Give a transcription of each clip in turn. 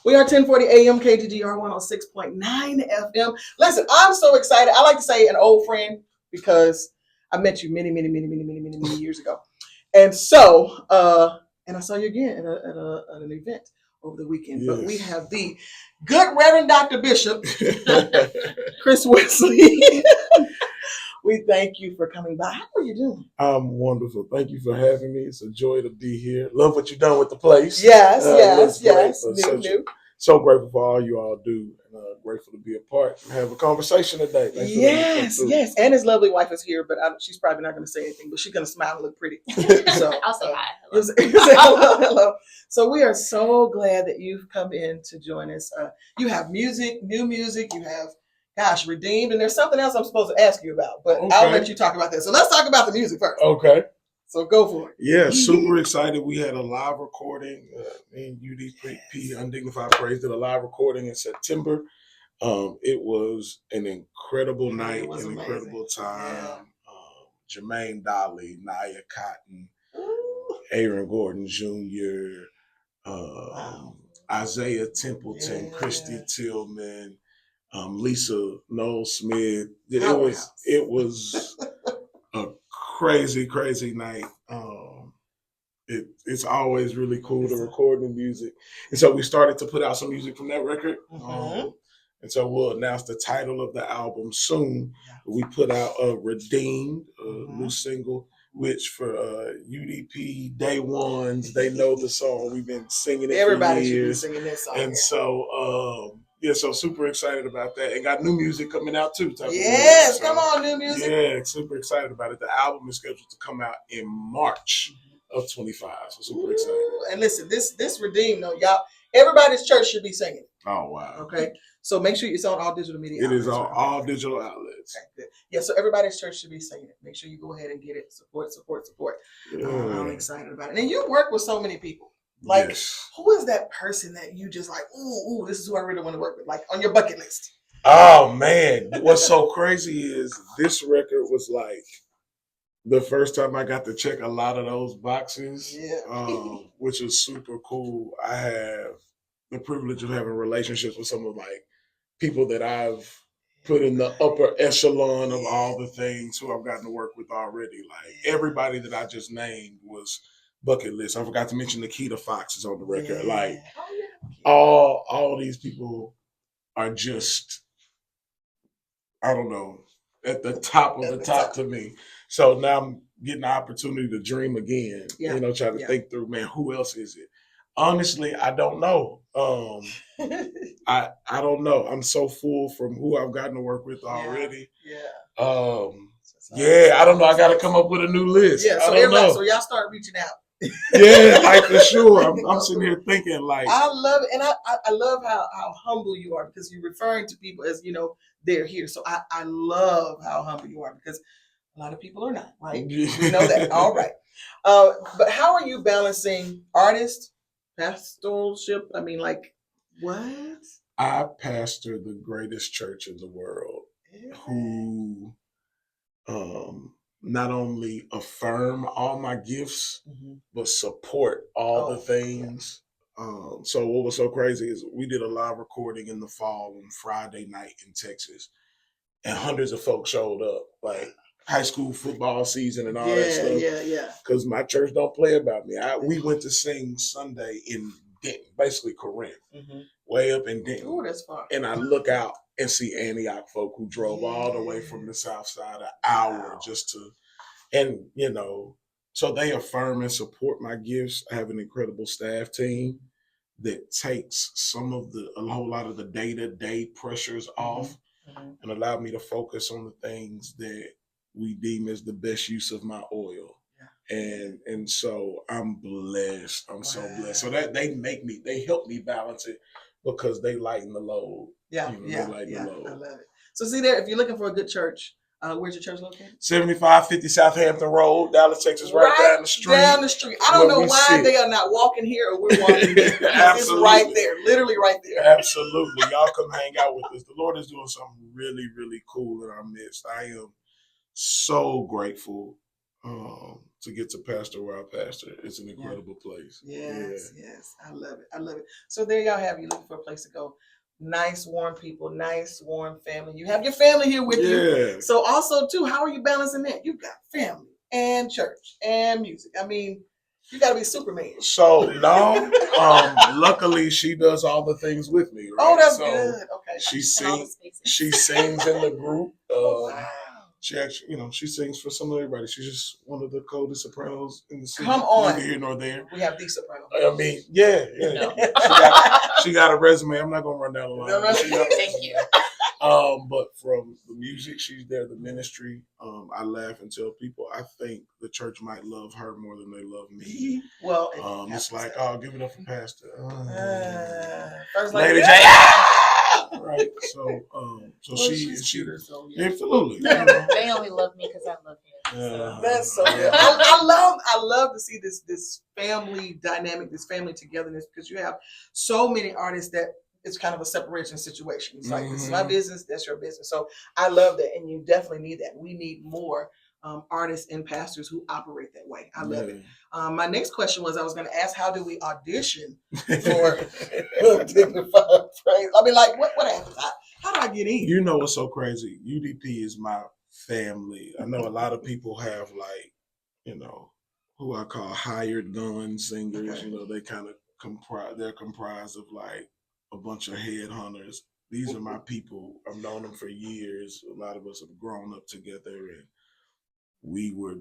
We are 1040 AM KGGR 106.9 FM. Listen, I'm so excited. I like to say an old friend because I met you many years ago. And so, and I saw you again at an event over the weekend. Yes. But we have the good Reverend Dr. Bishop, Chris Wesley. We thank you for coming by. How are you doing? I'm wonderful. Thank you for having me. It's a joy to be here. Love what you've done with the place. Yes. New. So grateful for all you all do, and grateful to be a part and have a conversation today. Yes. And his lovely wife is here, but she's probably not going to say anything, but she's going to smile and look pretty. So I'll say hi. Hello. Say hello. So we are so glad that you've come in to join us. You have music, new music. You have, Redeemed, and there's something else I'm supposed to ask you about, but okay. I'll let you talk about that. So let's talk about the music first. Okay. So go for it. Yeah, super excited. We had a live recording. Me and UDP, Undignified Praise, did a live recording in September. It was an incredible night, an amazing. Incredible time. Yeah. Jermaine Dolly, Naya Cotton, Aaron Gordon Jr., Isaiah Templeton, Christy Tillman, Lisa Noel Smith. It was a crazy night. It's always really cool to record new music, and so we started to put out some music from that record. And so we'll announce the title of the album soon. We put out Redeemed, a new single, which for UDP day ones, they know the song. We've been singing it Everybody for years. Should be singing this song. And so, so super excited about that. And got new music coming out too. Yes, come on, new music. Yeah, super excited about it. The album is scheduled to come out in March of 25. So super excited. And listen, this Redeemed, y'all, everybody's church should be singing it. Oh, wow. Okay. So make sure it's on all digital media outlets. It is on all digital outlets. Okay, good. Yeah, so everybody's church should be singing it. Make sure you go ahead and get it. Support. Yeah. I'm excited about it. And you work with so many people. Like, yes. Who is that person that you just like, ooh, this is who I really want to work with, like on your bucket list? Oh, man. What's so crazy is this record was like the first time I got to check a lot of those boxes, which is super cool. I have the privilege of having relationships with some of like people that I've put in the upper echelon of all the things who I've gotten to work with already. Like everybody that I just named was bucket list. I forgot to mention Nikita Fox is on the record. Yeah. Like all these people are just, I don't know, at the top of the top to me. So now I'm getting the opportunity to dream again. Yeah. Try to think through, man, who else is it? Honestly, I don't know. I don't know. I'm so full from who I've gotten to work with already. I don't know. I got to come up with a new list. Yeah, so so y'all start reaching out. Yeah, like for sure. I'm sitting here thinking like. I love it, and I love how humble you are because you're referring to people as they're here. So I love how humble you are because a lot of people are not, right? We know that. All right, but how are you balancing artist? Pastoralship? I mean, like, what? I pastor the greatest church in the world who not only affirm all my gifts, but support all the things. So what was so crazy is we did a live recording in the fall on Friday night in Texas, and hundreds of folks showed up, like high school football season and all that stuff. Yeah. Because my church don't play about me. We went to sing Sunday in Denton, basically Corinth, way up in Denton. Oh, that's far. And I look out and see Antioch folk who drove all the way from the south side an hour just to, and so they affirm and support my gifts. I have an incredible staff team that takes a whole lot of the day-to-day pressures off and allow me to focus on the things that we deem as the best use of my oil. And so I'm blessed. I'm so blessed. So that they help me balance it because they lighten the load. The load. I love it. So see there, if you're looking for a good church, where's your church located? 7550 Southampton Road, Dallas, Texas, right down the street. Down the street. I don't know why they are not walking here or we're walking here. It's right there, literally right there. Absolutely. Y'all come hang out with us. The Lord is doing something really, really cool in our midst. I am so grateful to get to pastor where I pastor. It's an incredible place. Yes, I love it. I love it. So there y'all have you looking for a place to go. Nice, warm people, nice, warm family. You have your family here with you. So also too, how are you balancing that? You've got family and church and music. I mean, you got to be Superman. So no, luckily she does all the things with me. Right? Oh, that's good. Okay. She sings. She sings in the group. Wow. She actually, she sings for some of everybody. She's just one of the coldest sopranos in the city. Come on. Neither here nor there. We have the soprano. I mean, yeah. No. She got a resume. I'm not gonna run down the line. No, Thank you. But from the music, she's there. The ministry, I laugh and tell people I think the church might love her more than they love me. Well, it's like, oh, give it up for Pastor. First Lady J. Right. So she absolutely. They only love me because I love him. That's so good. I love to see this family dynamic, this family togetherness, because you have so many artists that it's kind of a separation situation. It's like, this is my business, that's your business. So I love that, and you definitely need that. We need more artists and pastors who operate that way. I love it. My next question was, I was going to ask, how do we audition for Dignified Praise? I mean, like, what happens? How do I get in? You know what's so crazy? UDP is my family. I know a lot of people have, like, who I call hired gun singers. Okay. They kind of comprised of like a bunch of headhunters. These are my people. I've known them for years. A lot of us have grown up together, and we were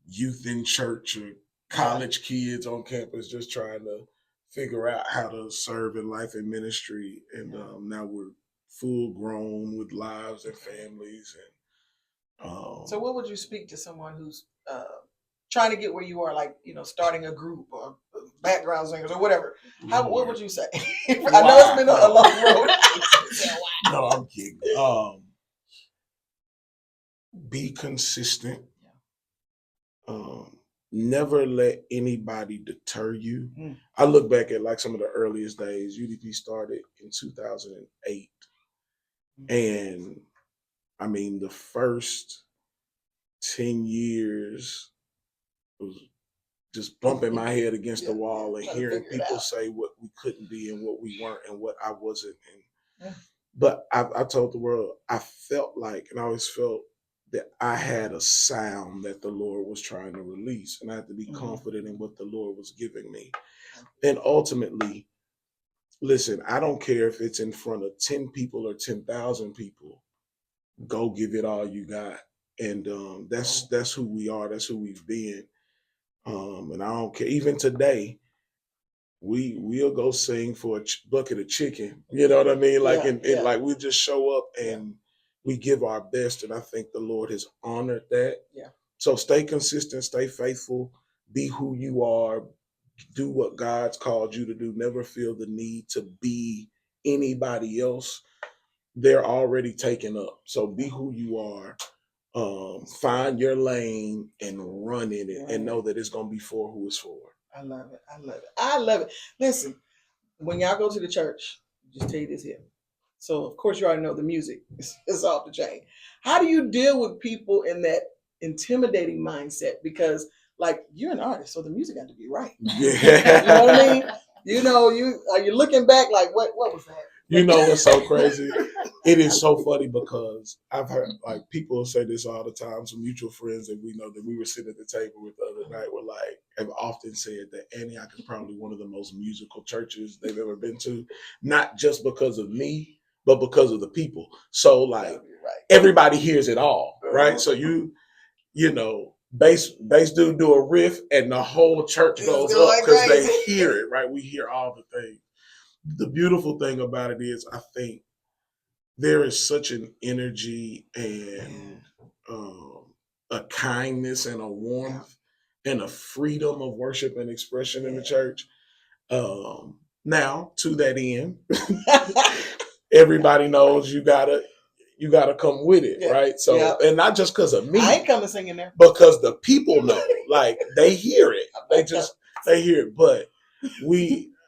youth in church or college kids on campus just trying to figure out how to serve in life and ministry. And now we're full grown with lives and families. And so what would you speak to someone who's trying to get where you are, like, starting a group or background singers or whatever? What would you say? I know it's been a long road. No, I'm kidding. Be consistent. Never let anybody deter you. I look back at like some of the earliest days. UDP started in 2008. And I mean, the first 10 years was just bumping my head against the wall and hearing people say what we couldn't be and what we weren't and what I wasn't. But I told the world, I felt like, and I always felt that I had a sound that the Lord was trying to release, and I had to be confident in what the Lord was giving me. And ultimately, listen, I don't care if it's in front of 10 people or 10,000 people. Go give it all you got. And that's who we are. That's who we've been. And I don't care. Even today, we'll go sing for a bucket of chicken. You know what I mean? Like, like we just show up and we give our best. And I think the Lord has honored that. Yeah. So stay consistent, stay faithful, be who you are, do what God's called you to do. Never feel the need to be anybody else. They're already taken up. So be who you are. Find your lane and run in it, and know that it's going to be for who it's for. I love it. I love it. I love it. Listen, when y'all go to the church, just tell you this here. So, of course, you already know the music is off the chain. How do you deal with people in that intimidating mindset? Because, like, you're an artist, so the music got to be right. Yeah. You know what I mean? Are you looking back like, what was that? It's so crazy. It is so funny because I've heard, like, people say this all the time. Some mutual friends that we know that we were sitting at the table with the other night were like, have often said that Antioch is probably one of the most musical churches they've ever been to, not just because of me, but because of the people. So, like, everybody hears it all, right? So bass dude do a riff and the whole church goes up because they hear it, right? We hear all the things. The beautiful thing about it is, I think there is such an energy and a kindness and a warmth and a freedom of worship and expression in the church. Now, to that end, everybody knows you gotta come with it, right? So, and not just because of me. I ain't coming singing there. Because the people know, like, they hear it. They hear it. But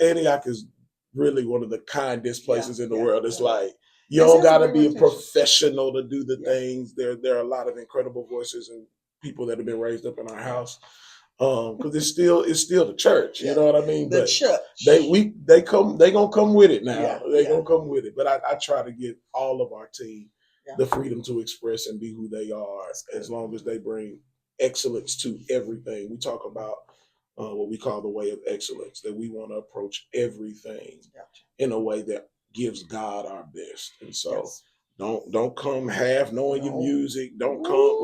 Antioch is really one of the kindest places in the world. It's like, you don't got to be a professional to do the things. There are a lot of incredible voices, and people that have been raised up in our house. Because it's still the church, you know what I mean? The But church. they gonna come with it now. Yeah, They gonna come with it. But I try to give all of our team Yeah. the freedom to express and be who they are, as long as they bring excellence to everything. We talk about what we call the way of excellence, that we want to approach everything in a way that gives God our best. And so don't come half knowing your music. Don't come,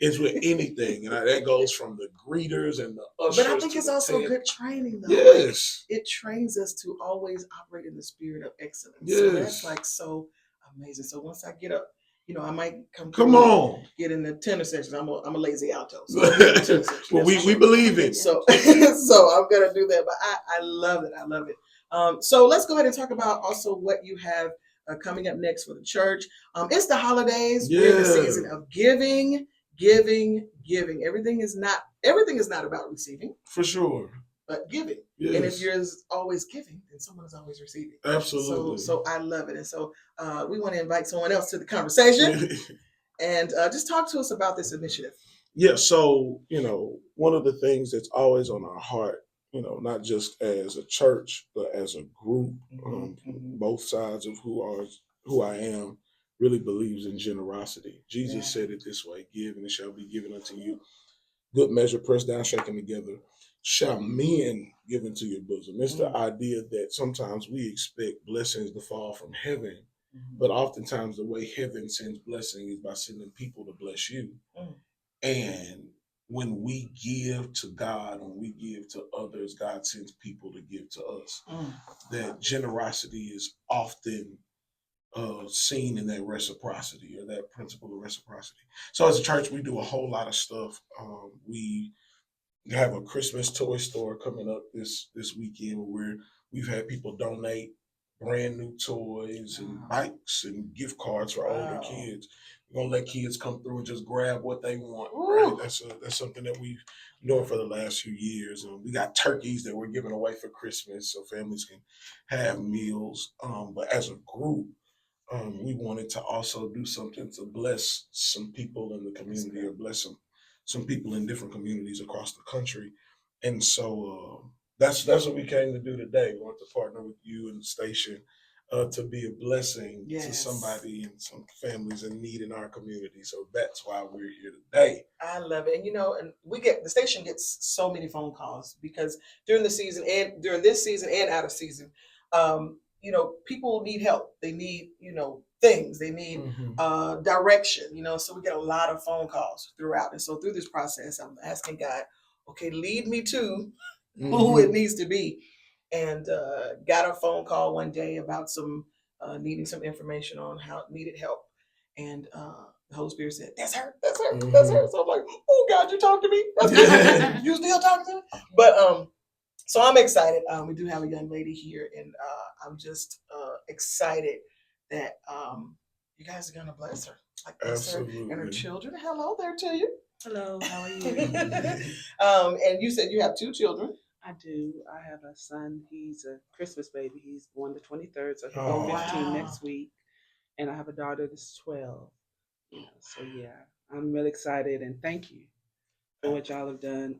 it's with anything. And that goes from the greeters and the ushers. But I think it's also good training, though. Yes. Like, it trains us to always operate in the spirit of excellence. Yes. So that's like so amazing. So once I get up, I might come on, get in the tenor section. I'm a lazy alto. So well, we believe it. So I'm gonna do that. But I love it. I love it. So let's go ahead and talk about also what you have coming up next for the church. It's the holidays. Yeah. We're in the season of giving. Everything is not about receiving. For sure. But giving. Yes. And if you're always giving, then someone is always receiving. Absolutely. So I love it. And so we want to invite someone else to the conversation and just talk to us about this initiative. Yeah. So, one of the things that's always on our heart, not just as a church, but as a group, both sides of who I am, really believes in generosity. Jesus said it this way: give and it shall be given unto you. Good measure, pressed down, shaken together, shall men give into your bosom. It's the idea that sometimes we expect blessings to fall from heaven, but oftentimes the way heaven sends blessing is by sending people to bless you. And when we give to God, when we give to others, God sends people to give to us. That generosity is often seen in that reciprocity, or that principle of reciprocity. So as a church, we do a whole lot of stuff. We have a Christmas toy store coming up this weekend where we've had people donate brand new toys and bikes and gift cards for older kids. We're gonna let kids come through and just grab what they want. Right? That's something that we've been doing for the last few years. We got turkeys that we're giving away for Christmas so families can have meals. But as a group, we wanted to also do something to bless some people in the community, or bless some people in different communities across the country. And so that's what we came to do today. We want to partner with you and the station to be a blessing to somebody and some families in need in our community. So that's why we're here today. I love it. And and the station gets so many phone calls because during this season and out of season, people need help. They need, things. They need direction, so we get a lot of phone calls throughout. And so through this process, I'm asking God, okay, lead me to who it needs to be. And got a phone call one day about some needing some information on how needed help. And the Holy Spirit said, that's her. So I'm like, oh God, you talk to me? You still talking to me? But so I'm excited. We do have a young lady here, and I'm just excited that you guys are gonna bless her. Like bless her and her children. Hello there to you. Hello, how are you? And you said you have 2 children. I do. I have a son. He's a Christmas baby. He's born the 23rd, so he'll go 15 next week. And I have a daughter that's 12. So yeah, I'm really excited, and thank you for what y'all have done.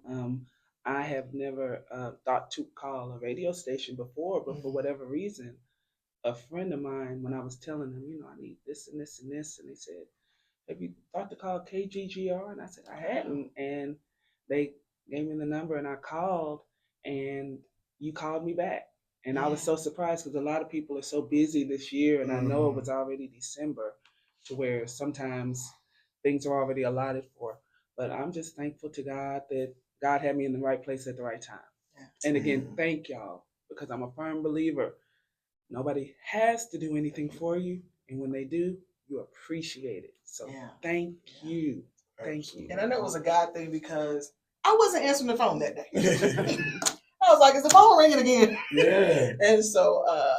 I have never thought to call a radio station before, but for whatever reason, a friend of mine, when I was telling them, I need this and this and this, and they said, have you thought to call KGGR? And I said, I hadn't. And they gave me the number, and I called, and you called me back. And I was so surprised because a lot of people are so busy this year, and I know it was already December, to where sometimes things are already allotted for. But I'm just thankful to God that God had me in the right place at the right time. And again, thank y'all, because I'm a firm believer. Nobody has to do anything for you, and when they do, you appreciate it. So thank you. Thank you. And I know it was a God thing because I wasn't answering the phone that day. I was like, is the phone ringing again? Yeah. And so, I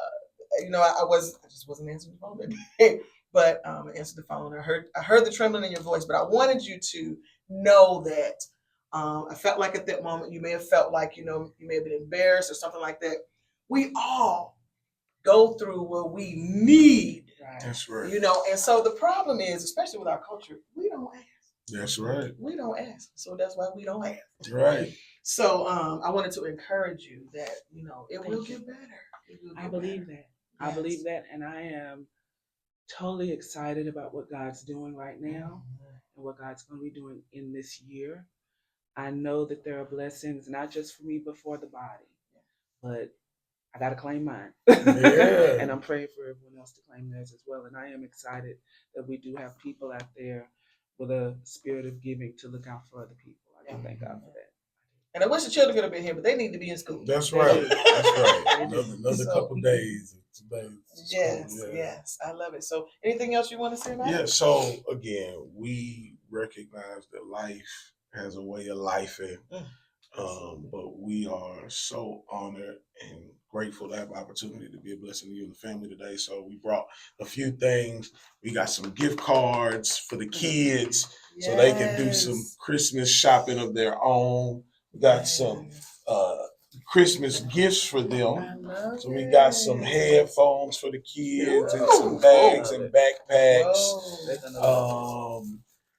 just wasn't answering the phone that day. But I answered the phone. I heard the trembling in your voice, but I wanted you to know that I felt like at that moment you may have felt like, you may have been embarrassed or something like that. We all go through what we need. That's right. And so the problem is, especially with our culture, we don't ask. That's right. We don't ask, so that's why we don't ask. Right. So I wanted to encourage you that it will get better. I believe that. I believe that, and I am totally excited about what God's doing right now and what God's going to be doing in this year. I know that there are blessings, not just for me, but for the body. But I got to claim mine. Yeah. And I'm praying for everyone else to claim theirs as well. And I am excited that we do have people out there with a spirit of giving to look out for other people. I do thank God for that. And I wish the children could have been here, but they need to be in school. That's right. That's right. Another So- couple days. Yes, I love it. So, anything else you want to say about it? Yeah. So again, we recognize that life has a way of lifing. But we are so honored and grateful to have the opportunity to be a blessing to you and the family today. So we brought a few things. We got some gift cards for the kids so they can do some Christmas shopping of their own. We got some Christmas gifts for them. So we got some headphones for the kids and some bags and backpacks.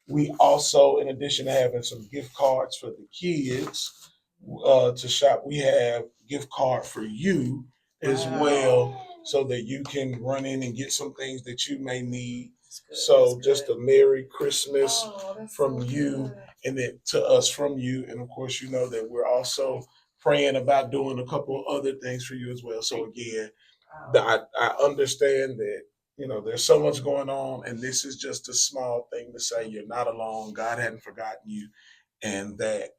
We also, in addition to having some gift cards for the kids to shop, we have gift card for you as well, so that you can run in and get some things that you may need. So just a Merry Christmas from you, and then to us from you. And of course, you know that we're also praying about doing a couple other things for you as well. So again, I understand that there's so much going on, and this is just a small thing to say you're not alone. God hadn't forgotten you, and that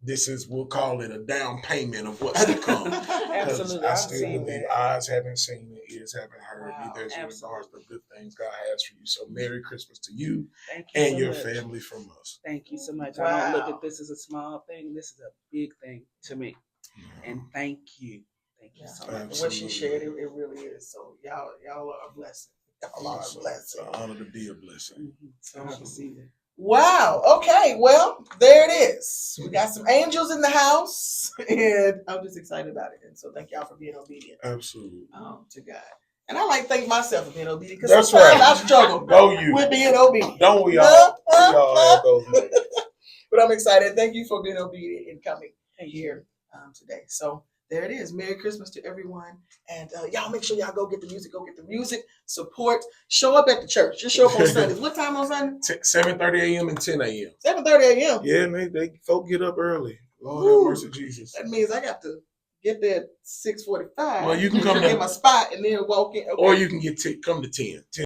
this is, we'll call it a down payment of what's to come. Absolutely. I still believe eyes haven't seen it, ears haven't heard, neither as regards the good things God has for you. So Merry Christmas to you and your family from us. Thank you so much. I don't look at this as a small thing. This is a big thing to me. And thank you. Thank you so much. What she shared, it really is. So y'all are a blessing. Y'all are a blessing. It's an honor to be a blessing. So I receive it. Wow. Okay. Well, there it is. We got some angels in the house, and I'm just excited about it. And so thank y'all for being obedient. Absolutely. To God. And I like to thank myself for being obedient, because That's sometimes right. I struggle with being obedient. Don't we all? We all have those moments. But I'm excited. Thank you for being obedient and coming here today. So there it is. Merry Christmas to everyone. And y'all make sure y'all go get the music. Go get the music. Support. Show up at the church. Just show up on Sundays. What time on Sunday? 7:30 a.m. and 10 a.m. 7:30 a.m. Yeah, and they folk get up early. Lord have mercy, Jesus. That means I got to get there at 6:45. Well, you can come get my spot and then walk in. Okay. Or you can come to 10.